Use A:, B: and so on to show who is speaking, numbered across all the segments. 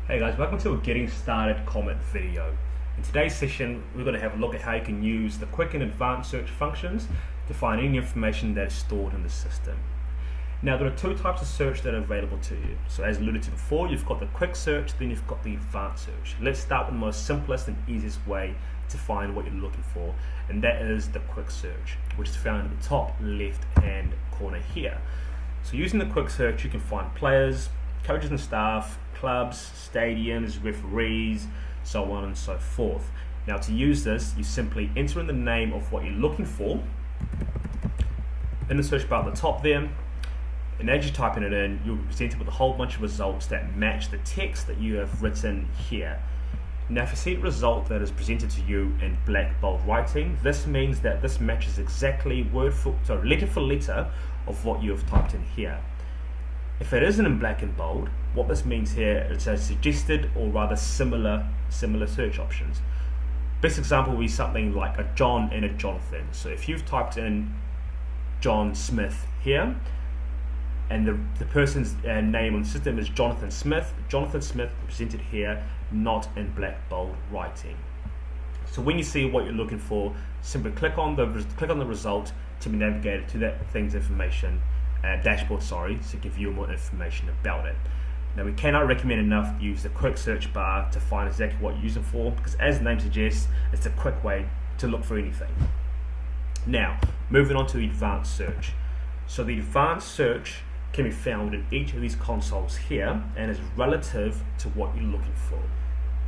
A: Hey guys, welcome to a Getting Started comment video. In today's session, we're going to have a look at how you can use the quick and advanced search functions to find any information that is stored in the system. Now, there are two types of search that are available to you. So as alluded to before, you've got the quick search, then you've got the advanced search. Let's start with the most simplest and easiest way to find what you're looking for, and that is the quick search, which is found at the top left hand corner here. So using the quick search, you can find players, coaches and staff, clubs, stadiums, referees, so on and so forth. Now, to use this, you simply enter in the name of what you're looking for in the search bar at the top there, and as you're typing it in, you'll be presented with a whole bunch of results that match the text that you have written here. Now, if you see a result that is presented to you in black bold writing, this means that this matches exactly letter for letter of what you have typed in here. If it isn't in black and bold, what this means here is a suggested or rather similar search options. Best example would be something like a John and a Jonathan. So if you've typed in John Smith here, and the person's name on the system is Jonathan Smith presented here, not in black bold writing. So when you see what you're looking for, simply click on the result to be navigated to that thing's information dashboard, to give you more information about it. Now, we cannot recommend enough use the quick search bar to find exactly what you're using for, because as the name suggests, it's a quick way to look for anything. Now, moving on to the advanced search. So the advanced search can be found in each of these consoles here and is relative to what you're looking for.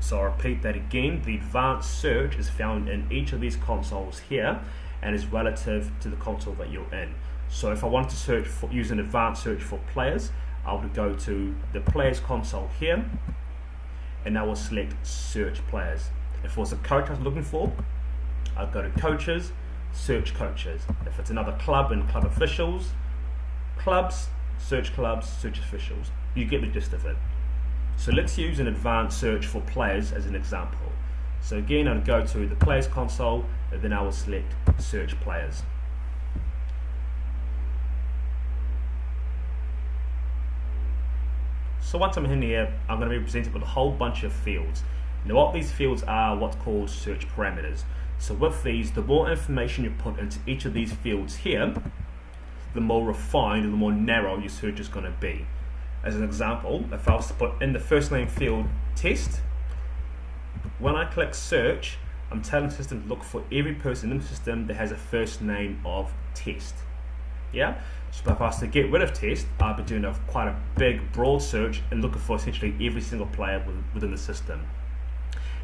A: So I'll repeat that again. The advanced search is found in each of these consoles here and is relative to the console that you're in. So if I wanted to use an advanced search for players, I would go to the players console here and I will select search players. If it was a coach I was looking for, I'll go to coaches, search coaches. If it's another club and club officials, clubs, search officials. You get the gist of it. So let's use an advanced search for players as an example. So again, I'll go to the players console and then I will select search players. So once I'm in here, I'm going to be presented with a whole bunch of fields. Now, what these fields are what's called search parameters. So with these, the more information you put into each of these fields here, the more refined and the more narrow your search is going to be. As an example, if I was to put in the first name field test, when I click search, I'm telling the system to look for every person in the system that has a first name of test. Yeah? So if I was to get rid of test, I'd be doing quite a big, broad search and looking for essentially every single player within the system.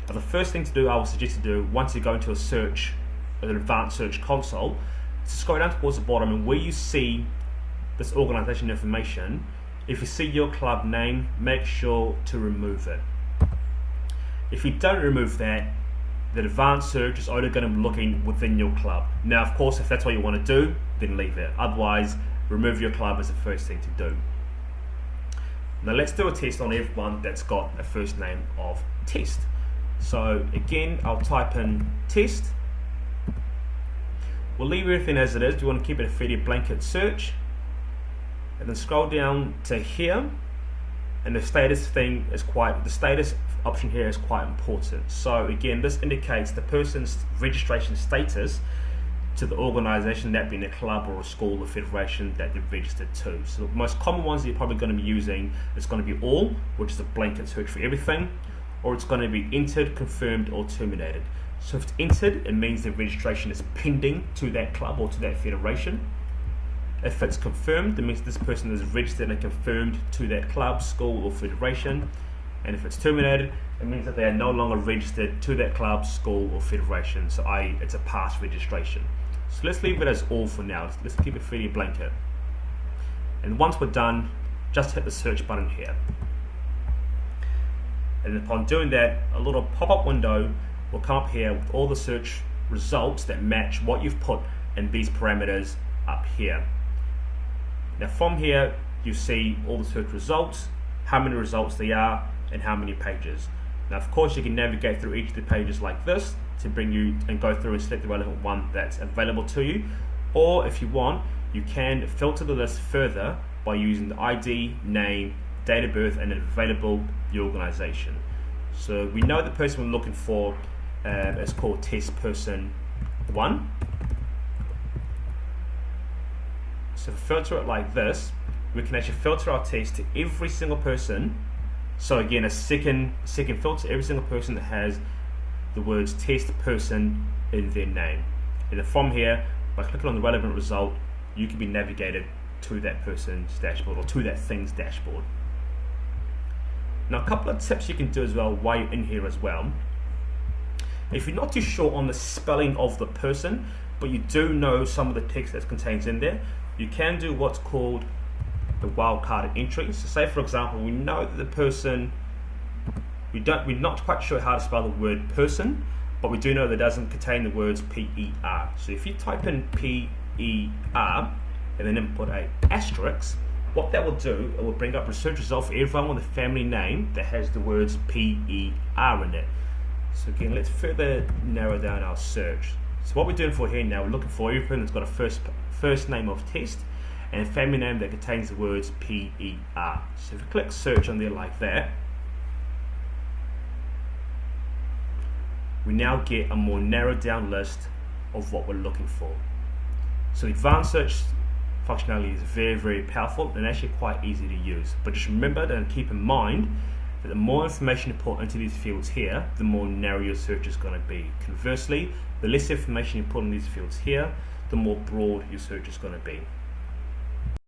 A: Now, the first thing to do, I would suggest to do, once you go into an advanced search console, to scroll down towards the bottom, and where you see this organization information, if you see your club name, make sure to remove it. If you don't remove that, the advanced search is only going to be looking within your club. Now, of course, if that's what you want to do, then leave it. Otherwise, remove your club as the first thing to do. Now, let's do a test on everyone that's got a first name of test. So again, I'll type in test. We'll leave everything as it is. We want to keep it a fairly blanket search. And then scroll down to here. And the status option here is quite important. So again, this indicates the person's registration status to the organization, that being a club or a school or federation that they're registered to. So the most common ones that you're probably going to be using is going to be all, which is a blanket search for everything, or it's going to be entered, confirmed, or terminated. So if it's entered, it means the registration is pending to that club or to that federation. If it's confirmed, it means this person is registered and confirmed to that club, school, or federation. And if it's terminated, it means that they are no longer registered to that club, school, or federation. So i.e., it's a past registration. So let's leave it as all for now. Let's keep it fairly blanket. And once we're done, just hit the search button here. And upon doing that, a little pop-up window will come up here with all the search results that match what you've put in these parameters up here. Now from here, you see all the search results, how many results there are, and how many pages. Now, of course, you can navigate through each of the pages like this to bring you and go through and select the relevant one that's available to you. Or if you want, you can filter the list further by using the ID, name, date of birth, and available the organization. So we know the person we're looking for is called test person 1. So if we filter it like this, we can actually filter our test to every single person. So again, a second filter, every single person that has the words test person in their name. And then from here, by clicking on the relevant result, you can be navigated to that person's dashboard or to that thing's dashboard. Now, a couple of tips you can do as well while you're in here as well. If you're not too sure on the spelling of the person, but you do know some of the text that contains in there, you can do what's called the wildcard entry. So say for example, we know that the person, we're not quite sure how to spell the word person, but we do know that it doesn't contain the words P-E-R. So if you type in P-E-R and then input a asterisk, what that will do, it will bring up research results for everyone with a family name that has the words P-E-R in it. So again, let's further narrow down our search. So what we're doing for here now, we're looking for everything that's got a first name of test and a family name that contains the words P-E-R. So if we click search on there like that, we now get a more narrowed down list of what we're looking for. So the advanced search functionality is very, very powerful and actually quite easy to use. But just remember and keep in mind that the more information you put into these fields here, the more narrow your search is going to be. Conversely, the less information you put in these fields here, the more broad your search is going to be.